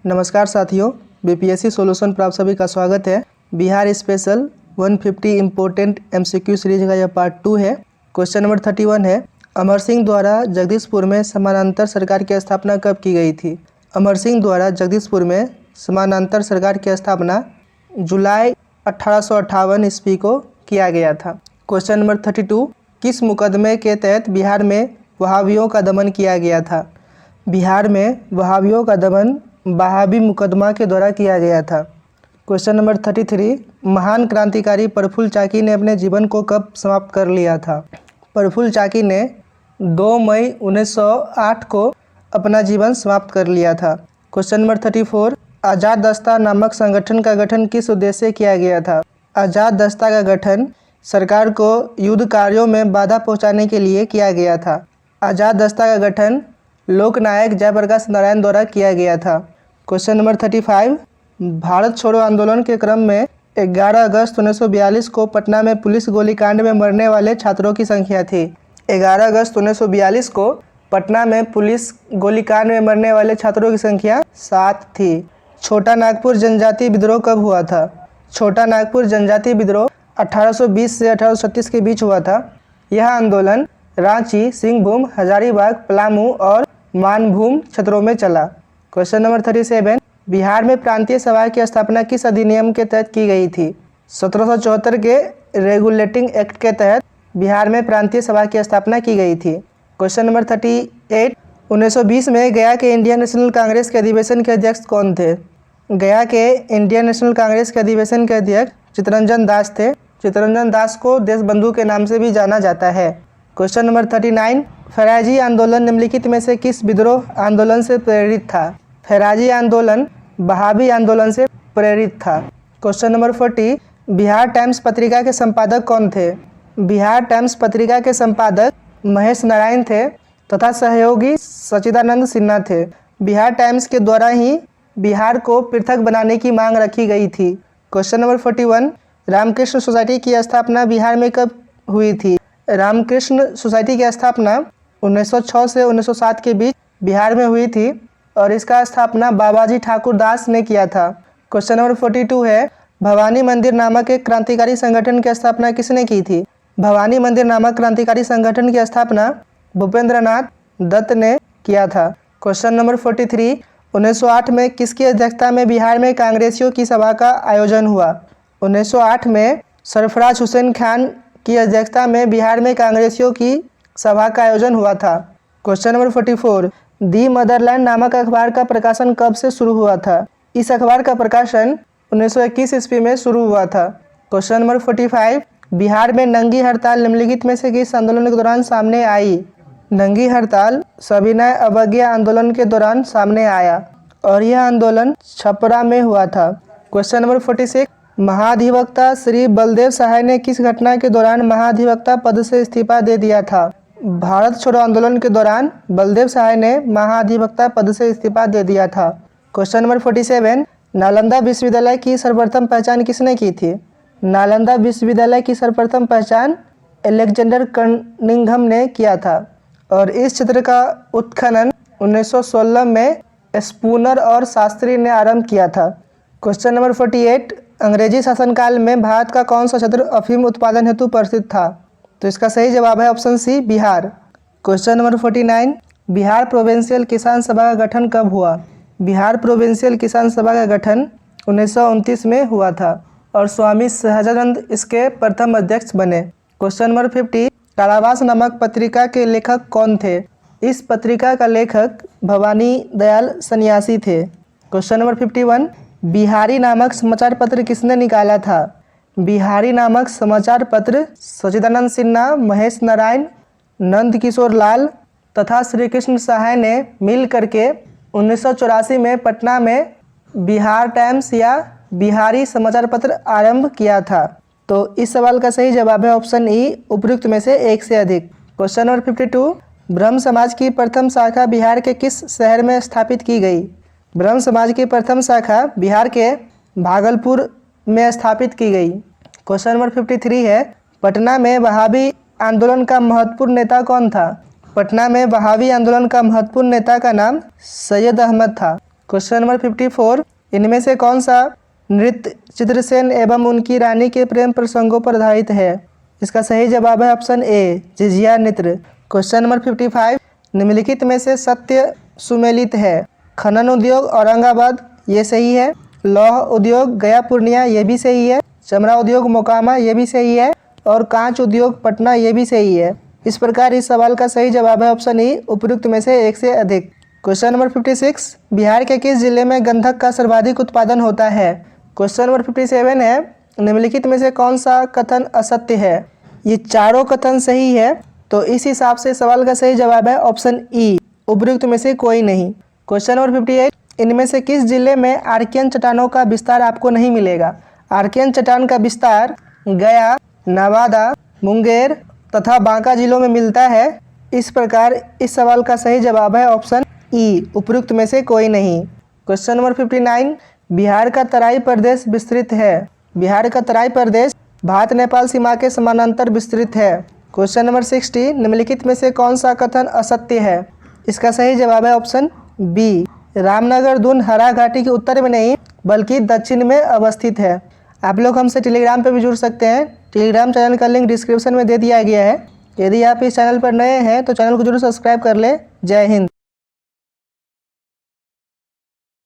नमस्कार साथियों, BPSC solution पर आप सभी का स्वागत है। Bihar special 150 important MCQ series का यह पार्ट 2 है। क्वेश्चन नंबर 31 है, अमर सिंह द्वारा जगदीशपुर में समानांतर सरकार की स्थापना कब की गई थी? अमर सिंह द्वारा जगदीशपुर में समानांतर सरकार की स्थापना जुलाई 1858 ईस्वी को किया गया था। क्वेश्चन नंबर 32, किस मुकदमे के तहत बिहार में वहाबियों का दमन किया गया था? बिहार में वहाबियों का दमन वहाबी मुकदमा के द्वारा किया गया था। क्वेश्चन नंबर 33, महान क्रांतिकारी प्रफुल्ल चाकी ने अपने जीवन को कब समाप्त कर लिया था? प्रफुल्ल चाकी ने 2 मई 1908 को अपना जीवन समाप्त कर लिया था। क्वेश्चन नंबर 34, आज़ाद दस्ता नामक संगठन का गठन किस उद्देश्य से किया गया था? आज़ाद दस्ता का गठन सरकार को युद्ध कार्यों में बाधा पहुंचाने के लिए किया गया था। आज़ाद दस्ता का गठन लोकनायक जयप्रकाश नारायण द्वारा किया गया था। क्वेश्चन नंबर 35, भारत छोड़ो आंदोलन के क्रम में 11 अगस्त 1942 को पटना में पुलिस गोलीकांड में मरने वाले छात्रों की संख्या थी। 11 अगस्त 1942 को पटना में पुलिस गोलीकांड में मरने वाले छात्रों की संख्या 7 थी। छोटा नागपुर जनजातीय विद्रोह कब हुआ था? छोटा नागपुर जनजातीय विद्रोह 1820 से 1836 के बीच हुआ था। यह आंदोलन रांची, सिंहभूम, हजारीबाग, पलामू और मानभूम क्षेत्रों में चला। क्वेश्चन नंबर 37, बिहार में प्रांतीय सभा की स्थापना किस अधिनियम के तहत की गई थी? 1774 के रेगुलेटिंग एक्ट के तहत बिहार में प्रांतीय सभा की स्थापना की गई थी। क्वेश्चन नंबर 38, 1920 में गया के इंडियन नेशनल कांग्रेस के अधिवेशन के अध्यक्ष कौन थे? गया के इंडियन नेशनल कांग्रेस के अधिवेशन के अध्यक्ष चित्तरंजन दास थे। चित्तरंजन दास को देशबंधु के नाम से भी जाना जाता है। क्वेश्चन नंबर 39, फैराजी आंदोलन निम्नलिखित में से किस विद्रोह आंदोलन से प्रेरित था? फैराजी आंदोलन वहाबी आंदोलन से प्रेरित था। क्वेश्चन नंबर 40, बिहार टाइम्स पत्रिका के संपादक कौन थे? बिहार टाइम्स पत्रिका के संपादक महेश नारायण थे तथा सहयोगी सच्चिदानंद सिन्हा थे। बिहार टाइम्स के द्वारा ही बिहार को पृथक बनाने की मांग रखी गई थी। क्वेश्चन नंबर 41, रामकृष्ण सोसाइटी की स्थापना बिहार में कब हुई थी? रामकृष्ण सोसाइटी की स्थापना 1906 से 1907 के बीच बिहार में हुई थी और इसका स्थापना बाबाजी ठाकुर दास ने किया था। क्वेश्चन नंबर 42 है, भवानी मंदिर नामक एक क्रांतिकारी संगठन की स्थापना किसने की थी? भवानी मंदिर नामक क्रांतिकारी संगठन की स्थापना भूपेंद्रनाथ दत्त ने किया था। क्वेश्चन नंबर 43, 1908 में किसकी अध्यक्षता में बिहार में कांग्रेसियों की सभा का आयोजन हुआ? 1908 में सरफराज हुसैन खान की अध्यक्षता में बिहार में कांग्रेसियों की सभा का आयोजन हुआ था। क्वेश्चन नंबर 44, दी मदरलैंड नामक अखबार का प्रकाशन कब से शुरू हुआ था? इस अखबार का प्रकाशन 1921 ईस्वी में शुरू हुआ था। क्वेश्चन नंबर 45, बिहार में नंगी हड़ताल निम्नलिखित में से किस आंदोलन के दौरान सामने आई? नंगी हड़ताल सविनय अवज्ञा आंदोलन के दौरान सामने आया और यह आंदोलन छपरा में हुआ था। क्वेश्चन नंबर 46, महाधिवक्ता श्री बलदेव सहाय ने किस घटना के दौरान महाधिवक्ता पद से इस्तीफा दे दिया था? भारत छोड़ो आंदोलन के दौरान बलदेव सहाय ने महाधिवक्ता पद से इस्तीफा दे दिया था। क्वेश्चन नंबर 47, नालंदा विश्वविद्यालय की सर्वप्रथम पहचान किसने की थी? नालंदा विश्वविद्यालय की सर्वप्रथम पहचान अलेक्जेंडर कनिंघम ने किया था और इस क्षेत्र का उत्खनन 1916 में स्पूनर और शास्त्री ने आरंभ किया था। क्वेश्चन नंबर 48, अंग्रेजी शासनकाल में भारत का कौन सा क्षेत्र अफीम उत्पादन हेतु प्रसिद्ध था? तो इसका सही जवाब है option C, Bihar. Question number 49, Bihar provincial Kisan Sabha का गठन कब हुआ? बिहार प्रोविंशियल किसान सभा का गठन 1929 में हुआ था और स्वामी सहजानंद इसके प्रथम अध्यक्ष बने। क्वेश्चन नंबर 50, कारावास नामक पत्रिका के लेखक कौन थे? इस पत्रिका का लेखक भवानी दयाल सन्यासी थे। क्वेश्चन नंबर 51, बिहारी नामक समाचार पत्र किसने निकाला था? बिहारी नामक समाचार पत्र सच्चिदानंद सिन्हा, महेश नारायण, नंद किशोर लाल तथा श्री कृष्ण सहाय ने मिल करके 1984 में पटना में बिहार टाइम्स या बिहारी समाचार पत्र आरंभ किया था। तो इस सवाल का सही जवाब है ऑप्शन ई, उपयुक्त में से एक से अधिक। क्वेश्चन नंबर 52, ब्रह्म समाज की प्रथम शाखा बिहार के किस शहर में स्थापित की गई? ब्रह्म समाज की प्रथम शाखा बिहार के भागलपुर में स्थापित की गई। क्वेश्चन नंबर 53 है, पटना में वहाबी आंदोलन का महत्वपूर्ण नेता कौन था? पटना में वहाबी आंदोलन का महत्वपूर्ण नेता का नाम सैयद अहमद था। क्वेश्चन नंबर 54, इनमें से कौन सा नृत्य चित्रसेन एवं उनकी रानी के प्रेम प्रसंगों पर आधारित है? इसका सही जवाब है ऑप्शन ए, जिजिया नृत्य। क्वेश्चन नंबर 55, निम्नलिखित में से सत्य सुमेलित है? खनन उद्योग औरंगाबाद, ये सही है। लौह उद्योग गया पूर्णिया, ये भी सही है। चमड़ा उद्योग मोकामा, ये भी सही है। और कांच उद्योग पटना, ये भी सही है। इस प्रकार इस सवाल का सही जवाब है ऑप्शन ई, उपयुक्त में से एक से अधिक। क्वेश्चन नंबर 56, बिहार के किस जिले में गंधक का सर्वाधिक उत्पादन होता है? क्वेश्चन नंबर 57 है, निम्नलिखित में से कौन सा कथन असत्य है? ये चारों कथन सही है, तो इस हिसाब से सवाल का सही जवाब है ऑप्शन ई, उपयुक्त में से कोई नहीं। क्वेश्चन नंबर 58, इनमें से किस जिले में आर्कियन चट्टानों का विस्तार आपको नहीं मिलेगा? आर्कियन चट्टान का विस्तार गया, नवादा, मुंगेर तथा बांका जिलों में मिलता है। इस प्रकार इस सवाल का सही जवाब है ऑप्शन ई, उपयुक्त में से कोई नहीं। क्वेश्चन नंबर 59, बिहार का तराई प्रदेश विस्तृत है? बिहार का तराई प्रदेश भारत नेपाल सीमा के समानांतर विस्तृत है। क्वेश्चन नंबर 60, निम्नलिखित में से कौन सा कथन असत्य है? इसका सही जवाब है ऑप्शन बी, रामनगर दून हरा घाटी के उत्तर में नहीं बल्कि दक्षिण में अवस्थित है। आप लोग हमसे टेलीग्राम पे भी जुड़ सकते हैं। टेलीग्राम चैनल का लिंक डिस्क्रिप्शन में दे दिया गया है। यदि आप इस चैनल पर नए हैं तो चैनल को जरूर सब्सक्राइब कर लें। जय हिंद।